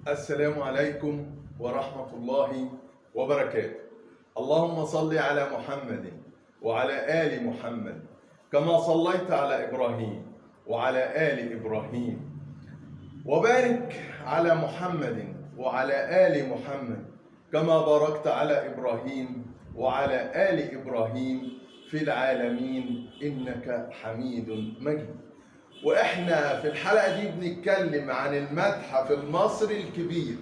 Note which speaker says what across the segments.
Speaker 1: السلام عليكم ورحمة الله وبركاته. اللهم صل على محمد وعلى آل محمد كما صليت على إبراهيم وعلى آل إبراهيم، وبارك على محمد وعلى آل محمد كما باركت على إبراهيم وعلى آل إبراهيم في العالمين إنك حميد مجيد. وإحنا في الحلقة دي بنتكلم عن المتحف المصري الكبير،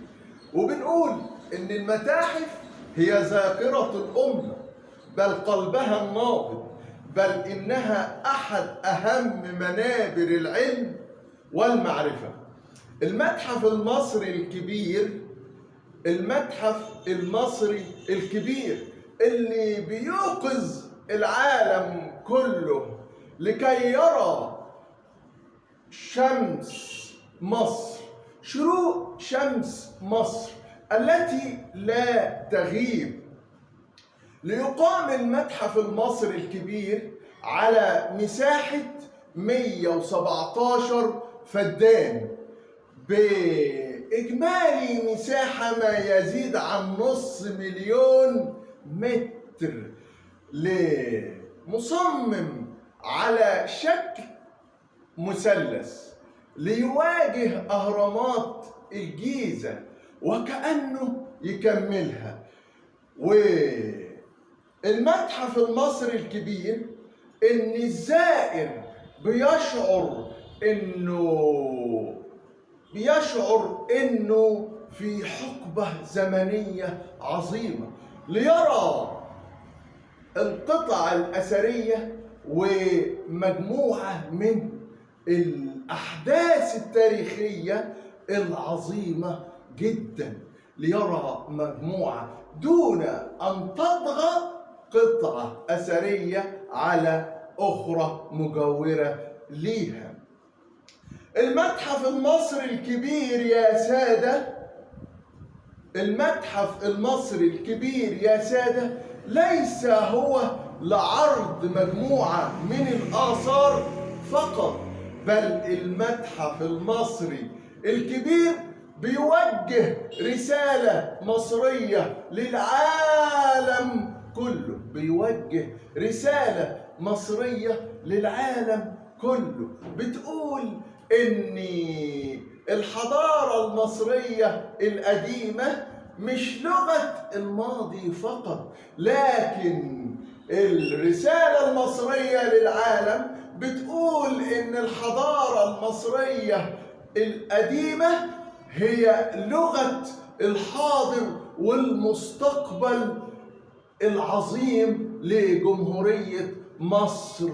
Speaker 1: وبنقول إن المتاحف هي ذاكرة الأمة بل قلبها النابض، بل إنها أحد أهم منابر العلم والمعرفة. المتحف المصري الكبير، المتحف المصري الكبير اللي بيوقظ العالم كله لكي يرى شمس مصر، شروق شمس مصر التي لا تغيب. ليقام المتحف المصري الكبير على مساحة 117 فدان بإجمالي مساحة ما يزيد عن 500,000 متر، مصمم على شكل مثلث ليواجه أهرامات الجيزة وكأنه يكملها. والمتحف المصري الكبير إن الزائر بيشعر إنه في حقبة زمنية عظيمة، ليرى القطع الأثرية ومجموعة من الأحداث التاريخية العظيمة جدا، ليرى مجموعة دون أن تطغى قطعة أثرية على أخرى مجاورة ليها. المتحف المصري الكبير يا سادة، المتحف المصري الكبير يا سادة ليس هو لعرض مجموعة من الآثار فقط، بل المتحف المصري الكبير بيوجه رسالة مصرية للعالم كله، بيوجه رسالة مصرية للعالم كله بتقول إن الحضارة المصرية القديمة مش لغة الماضي فقط، لكن الرسالة المصرية للعالم بتقول إن الحضارة المصرية القديمة هي لغة الحاضر والمستقبل العظيم لجمهورية مصر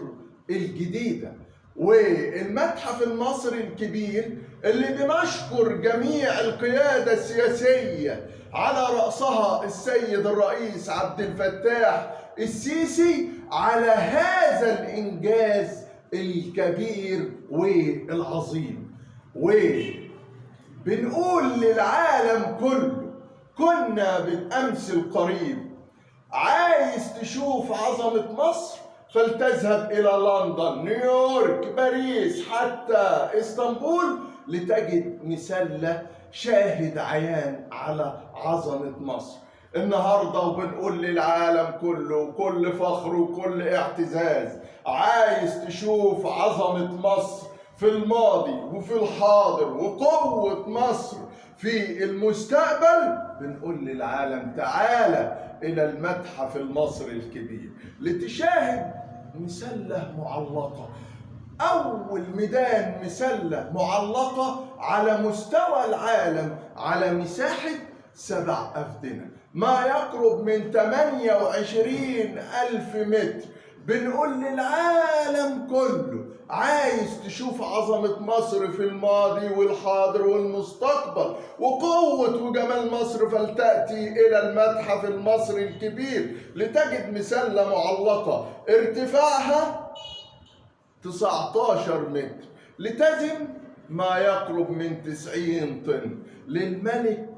Speaker 1: الجديدة. والمتحف المصري الكبير اللي بنشكر جميع القيادة السياسية على رأسها السيد الرئيس عبد الفتاح السيسي على هذا الإنجاز الكبير والعظيم. وبنقول للعالم كله، كنا بالأمس القريب عايز تشوف عظمة مصر فلتذهب إلى لندن، نيويورك، باريس، حتى اسطنبول لتجد مسلة شاهد عيان على عظمة مصر النهارده. وبنقول للعالم كله كل فخر وكل اعتزاز، عايز تشوف عظمة مصر في الماضي وفي الحاضر وقوة مصر في المستقبل، بنقول للعالم تعالى إلى المتحف المصري الكبير لتشاهد مسلة معلقة، أول ميدان مسلة معلقة على مستوى العالم على مساحة 7 أفدنة، ما يقرب من 28,000 متر. بنقول للعالم كله عايز تشوف عظمة مصر في الماضي والحاضر والمستقبل وقوة وجمال مصر، فلتأتي إلى المتحف المصري الكبير لتجد مسلة معلقة ارتفاعها 19 متر لتزن ما يقرب من 90 طن للملك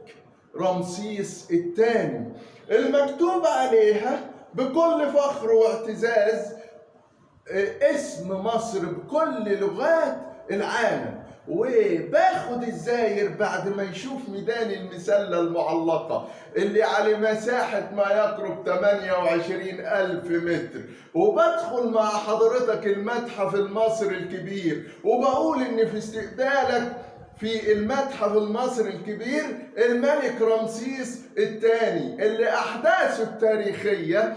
Speaker 1: رمسيس الثاني، المكتوب عليها بكل فخر واعتزاز اسم مصر بكل لغات العالم. وباخد الزاير بعد ما يشوف ميدان المسلة المعلقة اللي على مساحة ما يقرب 28,000 متر، وبدخل مع حضرتك المتحف المصري الكبير، وبقول إن في استقبالك في المتحف المصري الكبير الملك رمسيس الثاني اللي أحداثه التاريخية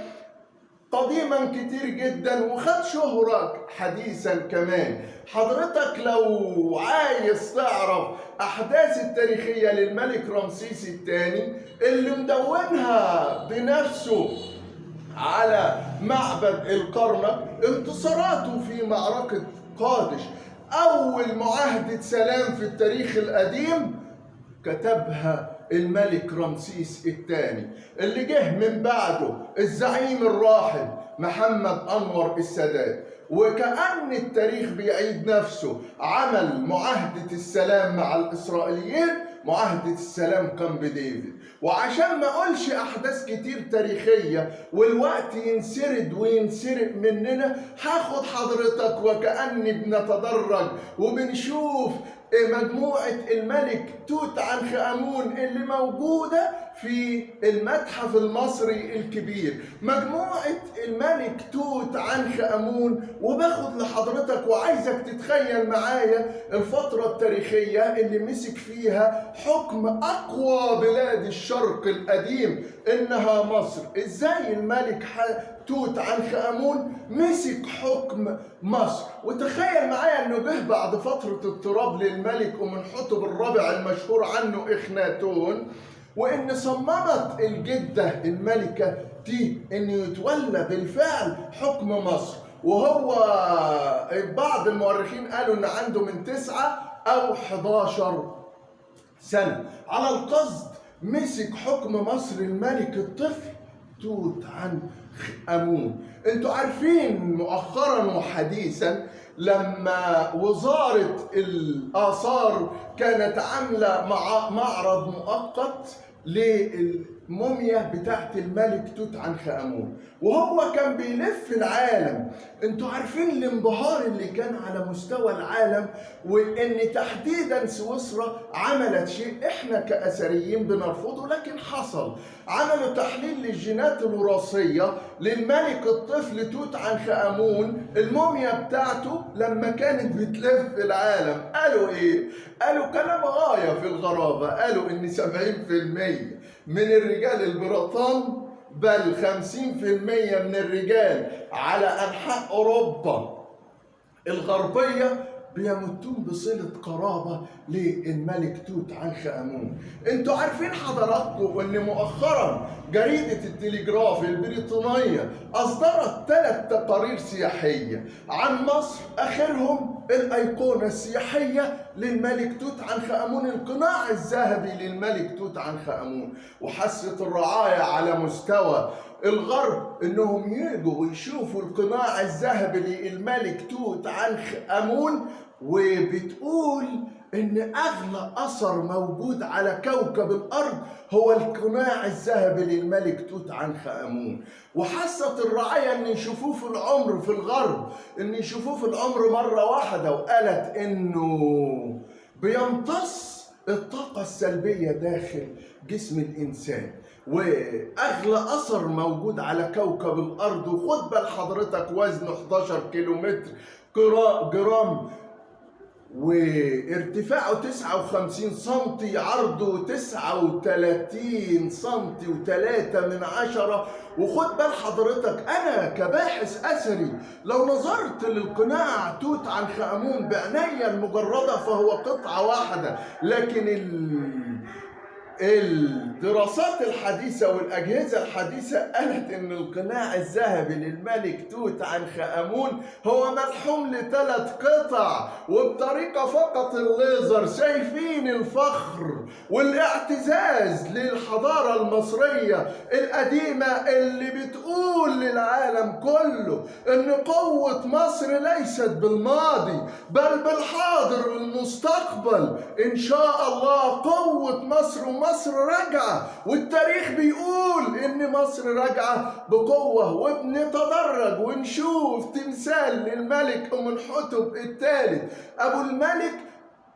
Speaker 1: قديما كتير جدا وخد شهرة حديثا كمان. حضرتك لو عايز تعرف أحداث التاريخية للملك رمسيس الثاني اللي مدونها بنفسه على معبد الكرنك، انتصاراته في معركة قادش، أول معاهدة سلام في التاريخ القديم كتبها الملك رمسيس الثاني اللي جه من بعده الزعيم الراحل محمد أنور السادات. وكأن التاريخ بيعيد نفسه، عمل معاهدة السلام مع الإسرائيليين، معاهدة السلام كامب ديفيد. وعشان ما اقولش احداث كتير تاريخية والوقت ينسرد وينسرق مننا، هاخد حضرتك وكأني بنتدرج وبنشوف مجموعة الملك توت عنخ آمون اللي موجودة في المتحف المصري الكبير، مجموعة الملك توت عنخ آمون. وباخد لحضرتك وعايزك تتخيل معايا الفترة التاريخية اللي مسك فيها حكم أقوى بلاد الشرق القديم إنها مصر. إزاي الملك توت عنخ آمون مسك حكم مصر؟ وتخيل معايا انه جه بعد فترة اضطراب للملك أمنحتب الرابع المشهور عنه إخناتون، وإن صممت الجدة الملكة دي إنه يتولى بالفعل حكم مصر. وهو بعض المؤرخين قالوا إن عنده من 9 أو 11 سنة. على القصد مسك حكم مصر الملك الطفل توت عنخ آمون. انتوا عارفين مؤخرا وحديثا لما وزارة الآثار كانت عاملة معرض مؤقت للموميا بتاعت الملك توت عنخ آمون، وهو كان بيلف العالم. انتوا عارفين الانبهار اللي كان على مستوى العالم، وان تحديدا سويسرا عملت شيء احنا كأثريين بنرفضه لكن حصل. عملوا تحليل للجينات الوراثية للملك الطفل توت عنخ آمون، الموميا بتاعته لما كانت بتلف العالم. قالوا ايه؟ قالوا كلام غاية في الغرابة. قالوا ان 70% من الرجال البريطان بل 50% من الرجال على أنحاء أوروبا الغربية بيمتون بصلة قرابة للملك توت عنخ آمون. انتوا عارفين حضراتكم ان مؤخرا جريدة التليجراف البريطانية اصدرت 3 تقارير سياحية عن مصر، اخرهم الايقونة السياحية للملك توت عنخ آمون، القناع الذهبي للملك توت عنخ آمون. وحست الرعاية على مستوى الغرب انهم يجوا ويشوفوا القناع الذهبي للملك توت عنخ آمون، وبتقول ان اغلى اثر موجود على كوكب الارض هو القناع الذهبي للملك توت عنخ آمون. وحست الرعاية ان يشوفوه في العمر في الغرب، ان يشوفوه في العمر مرة واحدة، وقالت انه بيمتص الطاقة السلبية داخل جسم الانسان، واغلى اثر موجود على كوكب الارض. وخد بال حضرتك وزنه 11 كيلومتر جرام، وارتفاعه 59 سنتي، عرضه 39 سنتي و3. وخد بال حضرتك انا كباحث اثري لو نظرت للقناع توت عنخ آمون بعناية المجردة فهو قطعة واحدة، لكن الدراسات الحديثة والأجهزة الحديثة قالت إن القناع الذهبي للملك توت عنخ آمون هو ملحوم ل3 قطع وبطريقة فقط الليزر. شايفين الفخر والاعتزاز للحضارة المصرية القديمة اللي بتقول للعالم كله إن قوة مصر ليست بالماضي بل بالحاضر والمستقبل. إن شاء الله قوة مصر راجعة، والتاريخ بيقول إن مصر راجعة بقوة. وبنتدرج ونشوف تمثال للملك أمنحتب الثالث أبو الملك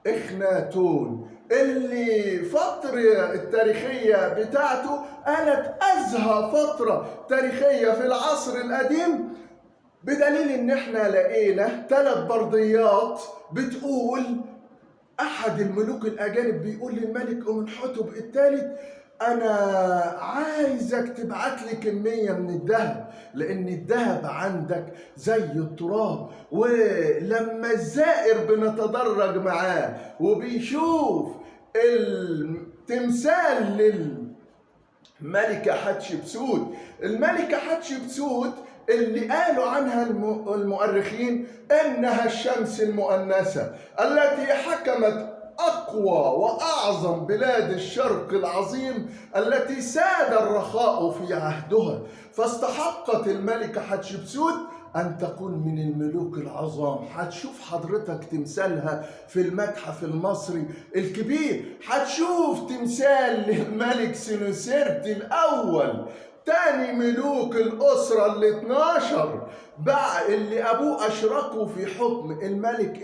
Speaker 1: إخناتون، اللي فترة التاريخية بتاعته قالت أزهى فترة تاريخية في العصر القديم، بدليل إن إحنا لقينا 3 برديات بتقول أحد الملوك الأجانب بيقول للملك أمنحتب الثالث: أنا عايزك تبعت لي كمية من الذهب، لأن الذهب عندك زي التراب. ولما الزائر بنتدرج معاه وبيشوف التمثال للملكة حتشبسوت، الملكة حتشبسوت اللي قالوا عنها المؤرخين إنها الشمس المؤنثة التي حكمت أقوى وأعظم بلاد الشرق العظيم، التي ساد الرخاء في عهدها، فاستحقت الملكة حتشبسوت أن تكون من الملوك العظام. هتشوف حضرتك تمثالها في المتحف المصري الكبير، هتشوف تمثال للملك سنوسرت الأول، تاني ملوك الأسرة ال12 بقى، اللي أبوه أشركوا في حكم الملك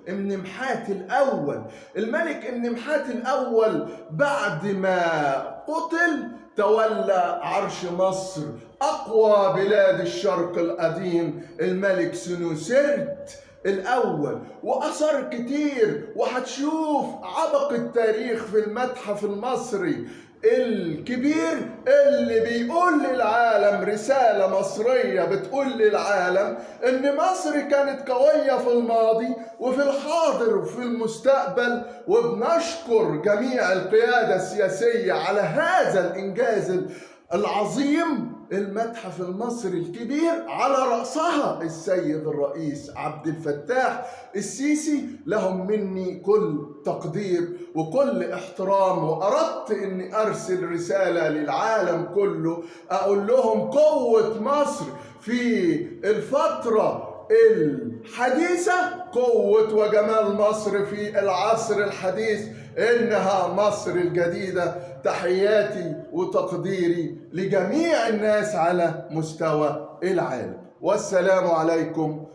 Speaker 1: امنمحات الأول. الملك امنمحات الأول بعد ما قتل تولى عرش مصر، أقوى بلاد الشرق القديم الملك سنوسرت الأول، وأثر كتير. وهتشوف عبق التاريخ في المتحف المصري الكبير اللي بيقول للعالم رسالة مصرية، بتقول للعالم إن مصر كانت قوية في الماضي وفي الحاضر وفي المستقبل. وبنشكر جميع القيادة السياسية على هذا الإنجاز العظيم، المتحف المصري الكبير، على رأسها السيد الرئيس عبد الفتاح السيسي. لهم مني كل تقدير وكل احترام، وأردت أني أرسل رسالة للعالم كله أقول لهم قوة مصر في الفترة الحديثة، قوة وجمال مصر في العصر الحديث، إنها مصر الجديدة. تحياتي وتقديري لجميع الناس على مستوى العالم، والسلام عليكم.